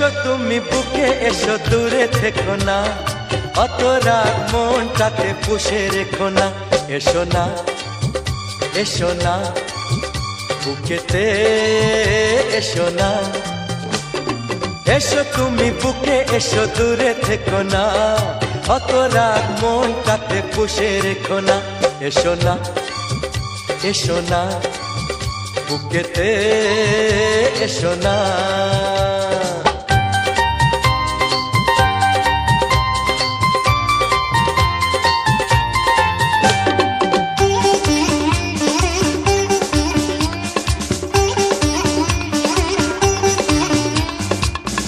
এসো তুমি বুকে এসো, দূরে থেকো না, অত রাগ মনটাতে পুষে রেখো না। এসো না, এসো না, বুকেতে এসো না। এসো তুমি বুকে এসো, দূরে থেকো না, অত রাগ মনটাতে পুষে রেখো না। এসো না, এসো না, বুকেতে এসো না।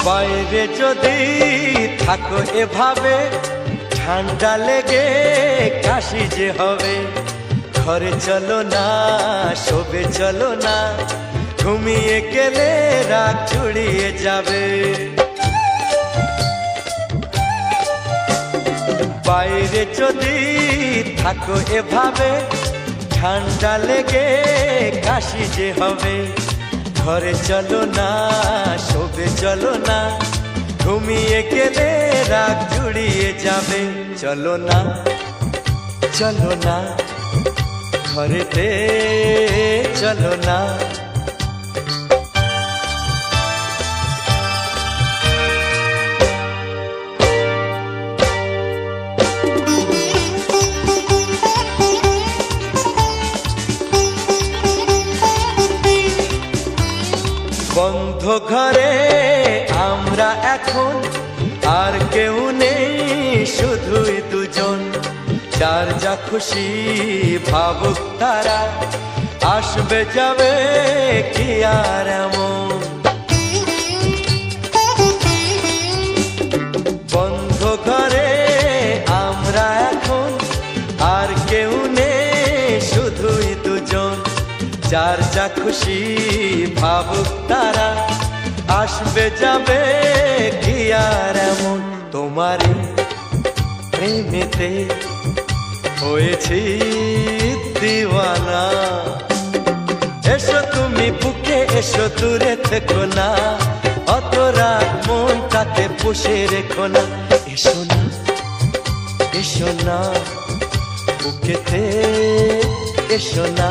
বাইরে যদি থাকো এভাবে, ঠান্ডা লেগে কাশি যে হবে। ঘরে চলো না, শোবে চলো না, ঘুমিয়ে গেলে রাগ ছুড়িয়ে যাবে। বাইরে যদি থাকো এভাবে, ঠান্ডা লেগে কাশি যে হবে। ঘরে চলো না, শোবে চলো না, ঘুমিয়ে গেলে রাগ জুড়িয়ে যাবে। চলো না, চলো না, ঘরেতে চলো না। বন্ধ ঘরে আমরা এখন, আর কেউ নেই, শুধুই দুজন। যার যা খুশি ভাবুক তারা, আসবে যাবে কি আর এমন। বন্ধ ঘরে আমরা এখন, আর কেউ নেই, শুধুই দুজন। যার যা খুশি ভাবুক তারা, আসবে যাবে কি আর এমন। তোমারই প্রেমেতে হয়েছি দিওয়ানা। এসো তুমি বুকে এসো, দূরে থেকো না, অত রাগ মনটাতে পুষে রেখো না। এসো না, এসো না, বুকেতে এসো না।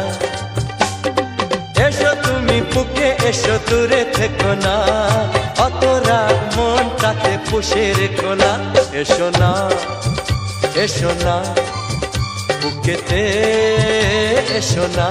এসো তুমি বুকে এসো, দূরে থেকো না, অত রাগ মনটাতে পুষে রেখো না। এসো না, এসো না, বুকেতে এসো না।